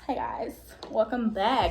Hey guys, welcome back.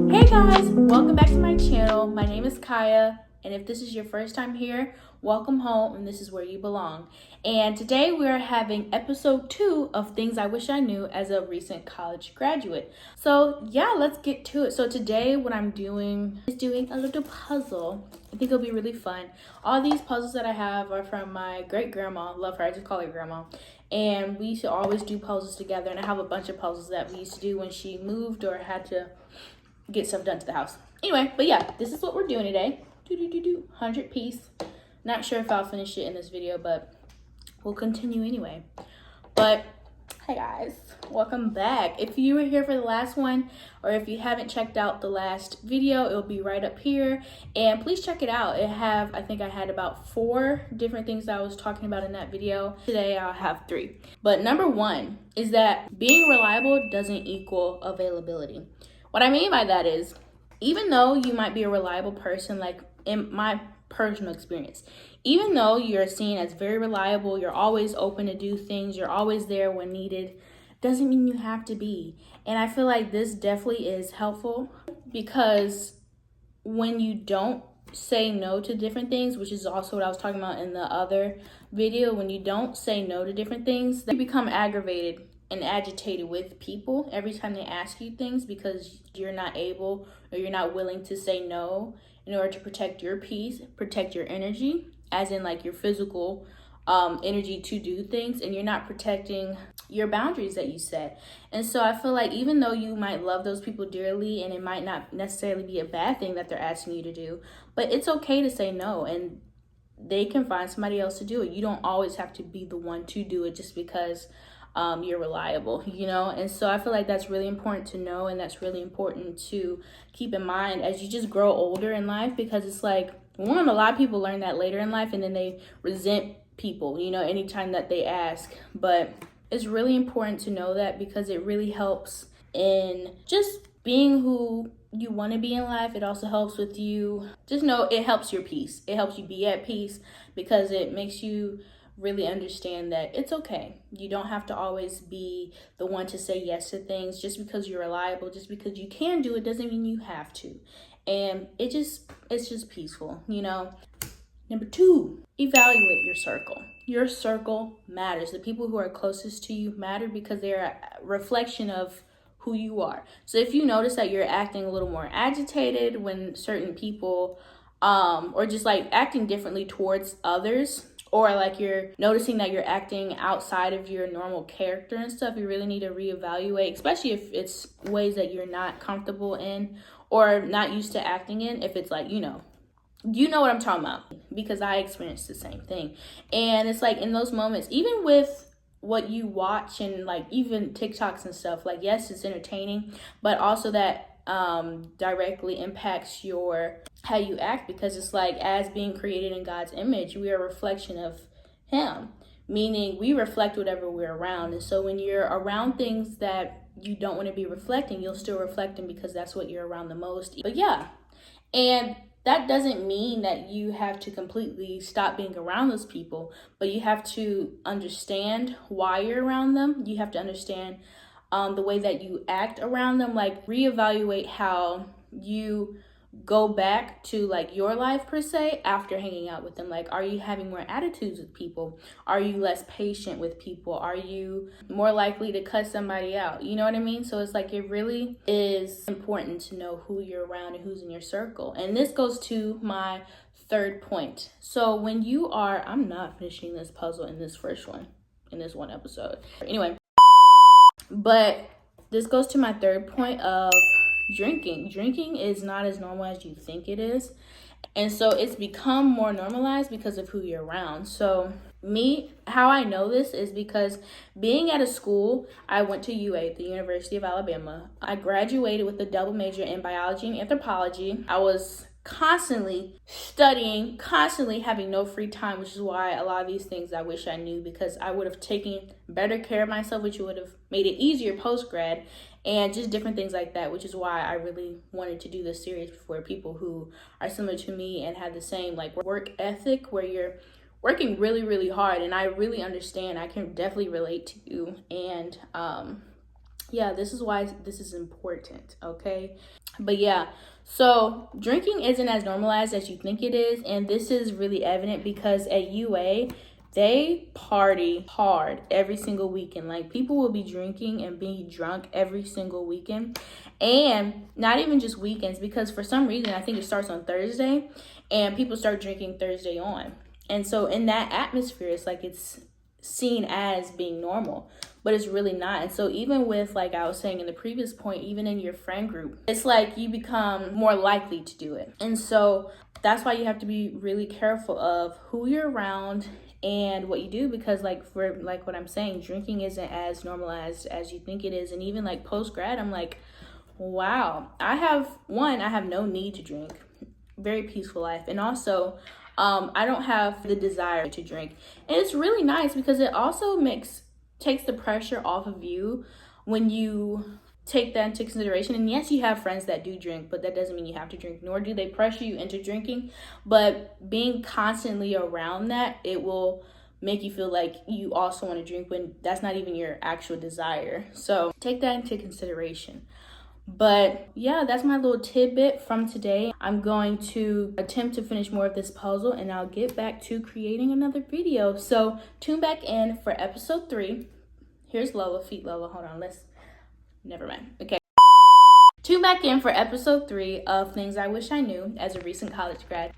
Hey guys, welcome back to my channel. My name is Kaya, and if this is your first time here, welcome home, and this is where you belong. And today we are having episode 2 of Things I Wish I Knew as a recent college graduate. So yeah, let's get to it. So today what I'm doing is doing a little puzzle. I think it'll be really fun. All these puzzles that I have are from my great grandma. Love her, I just call her grandma. And we used to always do puzzles together, and I have a bunch of puzzles that we used to do when she moved or had to get stuff done to the house. Anyway, but yeah, this is what we're doing today. 100 piece. Not sure if I'll finish it in this video, but we'll continue anyway. But hey guys, welcome back. If you were here for the last one, or if you haven't checked out the last video, it'll be right up here, and please check it out. I think I had about 4 different things that I was talking about in that video. Today I'll have 3. But number 1 is that being reliable doesn't equal availability. What I mean by that is, even though you might be a reliable person, like in my personal experience, even though you're seen as very reliable, you're always open to do things, you're always there when needed, doesn't mean you have to be. And I feel like this definitely is helpful, because when you don't say no to different things, which is also what I was talking about in the other video, when you don't say no to different things, you become aggravated and agitated with people every time they ask you things because you're not able or you're not willing to say no in order to protect your peace, protect your energy, as in like your physical energy to do things, and you're not protecting your boundaries that you set. And so I feel like even though you might love those people dearly, and it might not necessarily be a bad thing that they're asking you to do, but it's okay to say no, and they can find somebody else to do it. You don't always have to be the one to do it just because you're reliable, you know? And so I feel like that's really important to know, and that's really important to keep in mind as you just grow older in life, because it's like, one, a lot of people learn that later in life, and then they resent people, you know, anytime that they ask. But it's really important to know that, because it really helps in just being who you want to be in life. It also helps with you, just know it helps your peace. It helps you be at peace, because it makes you really understand that it's okay. You don't have to always be the one to say yes to things. Just because you're reliable, just because you can do it, doesn't mean you have to. And it's just peaceful, you know? Number 2, evaluate your circle. Your circle matters. The people who are closest to you matter, because they're a reflection of who you are. So if you notice that you're acting a little more agitated when certain people, or just like acting differently towards others, or like you're noticing that you're acting outside of your normal character and stuff, you really need to reevaluate, especially if it's ways that you're not comfortable in or not used to acting in. If it's like, you know what I'm talking about, because I experienced the same thing. And it's like in those moments, even with what you watch and like even TikToks and stuff, like yes, it's entertaining, but also that directly impacts how you act, because it's like, as being created in God's image, we are a reflection of him, meaning we reflect whatever we're around. And so when you're around things that you don't want to be reflecting, you'll still reflect them, because that's what you're around the most. But yeah, and that doesn't mean that you have to completely stop being around those people, but you have to understand why you're around them. You have to understand the way that you act around them, like reevaluate how you go back to like your life per se after hanging out with them. Like, are you having more attitudes with people? Are you less patient with people? Are you more likely to cut somebody out? You know what I mean? So it's like, it really is important to know who you're around and who's in your circle. And this goes to my 3rd point. So when you are, I'm not finishing this puzzle in this one episode. Anyway, but this goes to my 3rd point of drinking. Drinking is not as normal as you think it is. And so it's become more normalized because of who you're around. So how I know this is because being at a school, I went to UA, the University of Alabama. I graduated with a double major in biology and anthropology. I was constantly studying, constantly having no free time, which is why a lot of these things I wish I knew, because I would have taken better care of myself, which would have made it easier post-grad, and just different things like that, which is why I really wanted to do this series for people who are similar to me and have the same like work ethic, where you're working really, really hard. And I really understand. I can definitely relate to you. And yeah, this is why this is important, okay? But yeah, so drinking isn't as normalized as you think it is. And this is really evident because at UA, they party hard every single weekend. Like, people will be drinking and being drunk every single weekend. And not even just weekends, because for some reason, I think it starts on Thursday and people start drinking Thursday on. And so in that atmosphere, it's like it's seen as being normal, but it's really not. And so even with, like I was saying in the previous point, even in your friend group, it's like you become more likely to do it. And so that's why you have to be really careful of who you're around and what you do, because like, for like what I'm saying, drinking isn't as normalized as you think it is. And even like post grad, I'm like, wow, I have no need to drink. Very peaceful life. And also, I don't have the desire to drink. And it's really nice because it also takes the pressure off of you when you take that into consideration. And yes, you have friends that do drink, but that doesn't mean you have to drink, nor do they pressure you into drinking. But being constantly around that, it will make you feel like you also want to drink when that's not even your actual desire. So take that into consideration. But yeah, that's my little tidbit from today. I'm going to attempt to finish more of this puzzle and I'll get back to creating another video. So tune back in for episode 3. Here's Lola, feet Lola. Hold on, never mind. Okay. Tune back in for episode 3 of Things I Wish I Knew as a recent college grad.